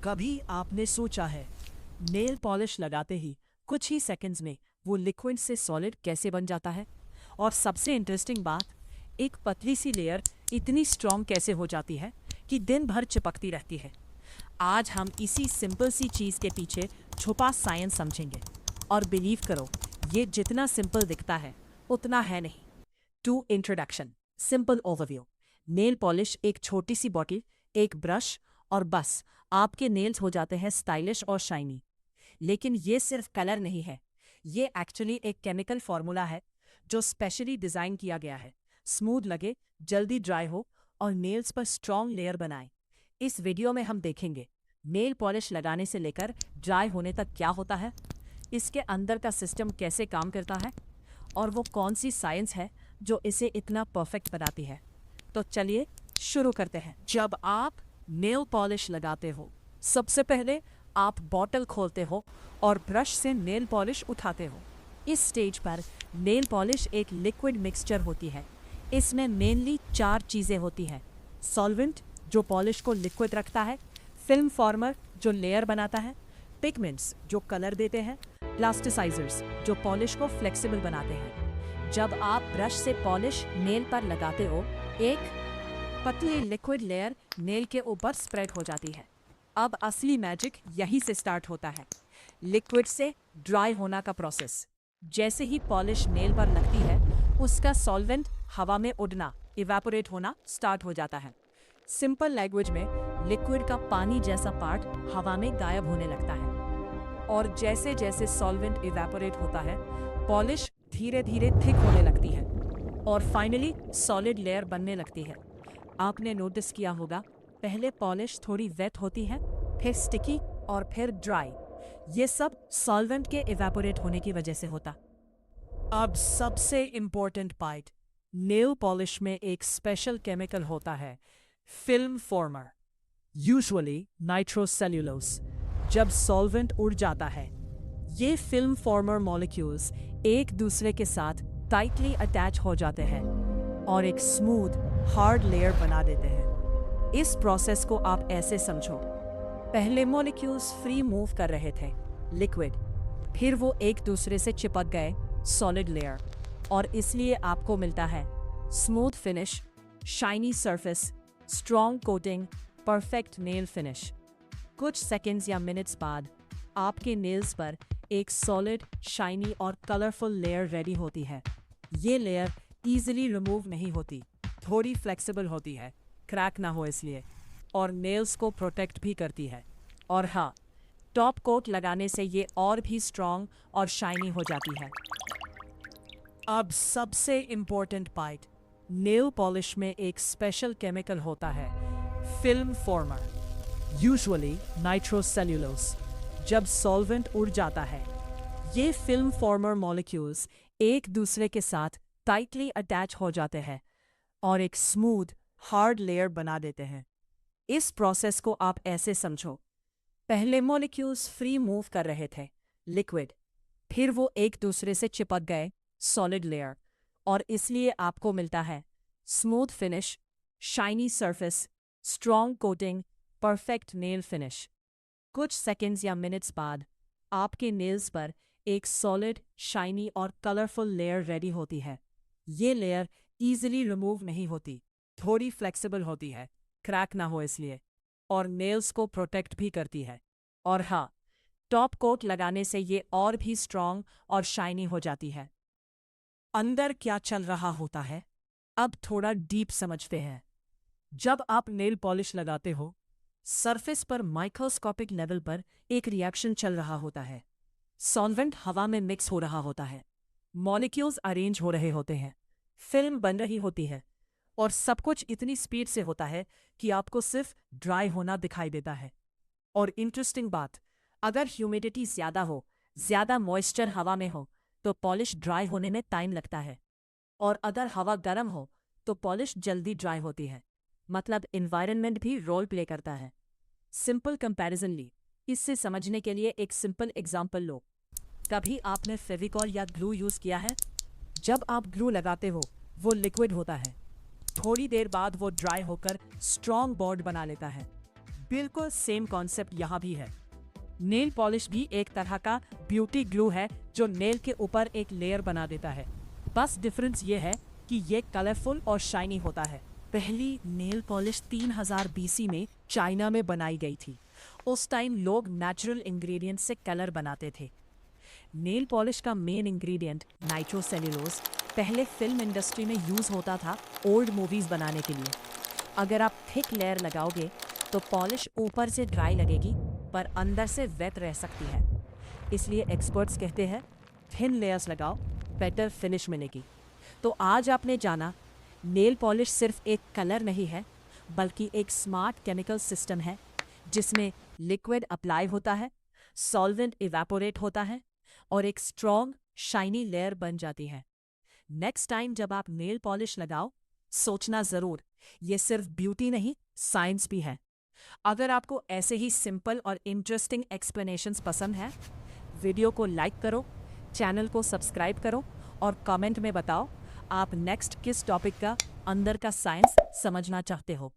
कभी आपने सोचा है नेल पॉलिश लगाते ही कुछ ही सेकंड्स में वो लिक्विड से सॉलिड कैसे बन जाता है? और सबसे इंटरेस्टिंग बात, एक पतली सी लेयर इतनी स्ट्रॉन्ग कैसे हो जाती है कि दिन भर चिपकती रहती है। आज हम इसी सिंपल सी चीज़ के पीछे छुपा साइंस समझेंगे। और बिलीव करो, ये जितना सिंपल दिखता है उतना है नहीं। To introduction, simple overview. Nail polish एक छोटी सी बॉटल, एक ब्रश और बस आपके नेल्स हो जाते हैं स्टाइलिश और शाइनी। लेकिन ये सिर्फ कलर नहीं है, ये एक्चुअली एक केमिकल फॉर्मूला है जो स्पेशली डिज़ाइन किया गया है स्मूथ लगे, जल्दी ड्राई हो और नेल्स पर स्ट्रॉन्ग लेयर बनाए। इस वीडियो में हम देखेंगे नेल पॉलिश लगाने से लेकर ड्राई होने तक क्या होता है, इसके अंदर का सिस्टम कैसे काम करता है और वो कौन सी साइंस है जो इसे इतना परफेक्ट बनाती है। तो चलिए शुरू करते हैं। जब आप नेल पॉलिश लगाते हो, सबसे पहले आप बॉटल खोलते हो और ब्रश से नेल पॉलिश उठाते हो। इस स्टेज पर नेल पॉलिश एक लिक्विड मिक्सचर होती है। इसमें मेनली 4 चीज़ें होती हैं। सॉल्वेंट जो पॉलिश को लिक्विड रखता है, फिल्म फॉर्मर जो लेयर बनाता है, पिगमेंट्स जो कलर देते हैं, प्लास्टिसाइजर्स जो पॉलिश को फ्लेक्सिबल बनाते हैं। जब आप ब्रश से पॉलिश नेल पर लगाते हो, एक पतली लिक्विड लेयर नेल के ऊपर स्प्रेड हो जाती है। अब असली मैजिक यहीं से स्टार्ट होता है, लिक्विड से ड्राई होना का प्रोसेस। जैसे ही पॉलिश नेल पर लगती है, उसका सॉल्वेंट हवा में उड़ना, इवेपोरेट होना स्टार्ट हो जाता है। सिंपल लैंग्वेज में लिक्विड का पानी जैसा पार्ट हवा में गायब होने लगता है। और जैसे जैसे सॉल्वेंट इवेपोरेट होता है, पॉलिश धीरे धीरे थिक होने लगती है और फाइनली सॉलिड लेयर बनने लगती है। आपने नोटिस किया होगा, पहले पॉलिश थोड़ी वेट होती है, फिर स्टिकी और फिर ड्राई। ये सब सॉल्वेंट के इवेपोरेट होने की वजह से होता। अब सबसे इम्पोर्टेंट पार्ट, नेल पॉलिश में एक स्पेशल केमिकल होता है, फिल्म फॉर्मर, यूजुअली नाइट्रोसेल्युलोज। जब सॉल्वेंट उड़ जाता है, ये फिल्म फॉर्मर मॉलिक्यूल्स एक दूसरे के साथ टाइटली अटैच हो जाते हैं और एक स्मूथ हार्ड लेयर बना देते हैं। इस प्रोसेस को आप ऐसे समझो, पहले मॉलिक्यूल्स फ्री मूव कर रहे थे, लिक्विड, फिर वो एक दूसरे से चिपक गए, सॉलिड लेयर, और इसलिए आपको मिलता है smooth finish, shiny surface, strong coating, perfect nail finish. कुछ सेकेंड्स या मिनट्स बाद आपके नेल्स पर एक सॉलिड, शाइनी और कलरफुल लेयर रेडी होती है। ये लेयर ईजिली रिमूव नहीं होती, थोड़ी फ्लेक्सिबल होती है, क्रैक ना हो इसलिए, और नेल्स को प्रोटेक्ट भी करती है। और हाँ, टॉप कोट लगाने से ये और भी स्ट्रॉन्ग और शाइनी हो जाती है। अब सबसे इम्पोर्टेंट पार्ट, नेल पॉलिश में एक स्पेशल केमिकल होता है, फिल्म फॉर्मर, यूजुअली नाइट्रोसेल्युलोज। जब सॉल्वेंट उड़ जाता है, ये फिल्म फॉर्मर मॉलिक्यूल्स एक दूसरे के साथ टाइटली अटैच हो जाते हैं और एक स्मूथ हार्ड लेयर बना देते हैं। इस प्रोसेस को आप ऐसे समझो, पहले मॉलिक्यूल्स फ्री मूव कर रहे थे, लिक्विड, फिर वो एक दूसरे से चिपक गए, सॉलिड लेयर, और इसलिए आपको मिलता है smooth finish, shiny surface, strong coating, perfect nail finish. कुछ सेकेंड्स या मिनट्स बाद आपके नेल्स पर एक सॉलिड, शाइनी और कलरफुल लेयर रेडी होती है। ये लेयर ईजिली रिमूव नहीं होती, थोड़ी फ्लेक्सिबल होती है, क्रैक ना हो इसलिए, और नेल्स को प्रोटेक्ट भी करती है। और हाँ, टॉप कोट लगाने से ये और भी स्ट्रॉन्ग और शाइनी हो जाती है। अंदर क्या चल रहा होता है, अब थोड़ा डीप समझते हैं। जब आप नेल पॉलिश लगाते हो, सरफेस पर माइक्रोस्कोपिक लेवल पर एक रिएक्शन चल रहा होता है। सॉल्वेंट हवा में मिक्स हो रहा होता है, मॉलिक्यूल्स अरेंज हो रहे होते हैं, फिल्म बन रही होती है, और सब कुछ इतनी स्पीड से होता है कि आपको सिर्फ ड्राई होना दिखाई देता है। और इंटरेस्टिंग बात, अगर ह्यूमिडिटी ज़्यादा हो, ज़्यादा मॉइस्चर हवा में हो, तो पॉलिश ड्राई होने में टाइम लगता है। और अगर हवा गर्म हो तो पॉलिश जल्दी ड्राई होती है। मतलब एनवायरनमेंट भी रोल प्ले करता है। सिंपल कंपैरिजन ली, इससे समझने के लिए एक सिंपल एग्जांपल लो। कभी आपने फेविकॉल या ग्लू यूज़ किया है? जब आप ग्लू लगाते हो, वो लिक्विड होता है, थोड़ी देर बाद वो ड्राई होकर स्ट्रॉन्ग बॉन्ड बना लेता है। बिल्कुल सेम कॉन्सेप्ट यहाँ भी है। नेल पॉलिश भी एक तरह का ब्यूटी ग्लू है जो नेल के ऊपर एक लेयर बना देता है। बस डिफरेंस ये है कि ये कलरफुल और शाइनी होता है। पहली नेल पॉलिश 3000 BC में चाइना में बनाई गई थी। उस टाइम लोग नेचुरल इंग्रेडिएंट से कलर बनाते थे। नेल पॉलिश का मेन इंग्रेडिएंट नाइट्रोसेल्यूलोज पहले फिल्म इंडस्ट्री में यूज होता था ओल्ड मूवीज बनाने के लिए। अगर आप थिक लेयर लगाओगे तो पॉलिश ऊपर से ड्राई लगेगी पर अंदर से वेट रह सकती है। इसलिए एक्सपर्ट्स कहते हैं थिन लेयर्स लगाओ, बेटर फिनिश मिलेगी। तो आज आपने जाना नेल पॉलिश सिर्फ एक कलर नहीं है बल्कि एक स्मार्ट केमिकल सिस्टम है जिसमें लिक्विड अप्लाई होता है, सॉल्वेंट इवेपोरेट होता है और एक स्ट्रॉन्ग शाइनी लेयर बन जाती है। नेक्स्ट टाइम जब आप नेल पॉलिश लगाओ सोचना ज़रूर, ये सिर्फ ब्यूटी नहीं साइंस भी है। अगर आपको ऐसे ही सिंपल और इंटरेस्टिंग एक्सप्लेनेशंस पसंद है, वीडियो को लाइक करो, चैनल को सब्सक्राइब करो और कमेंट में बताओ आप नेक्स्ट किस टॉपिक का अंदर का साइंस समझना चाहते हो।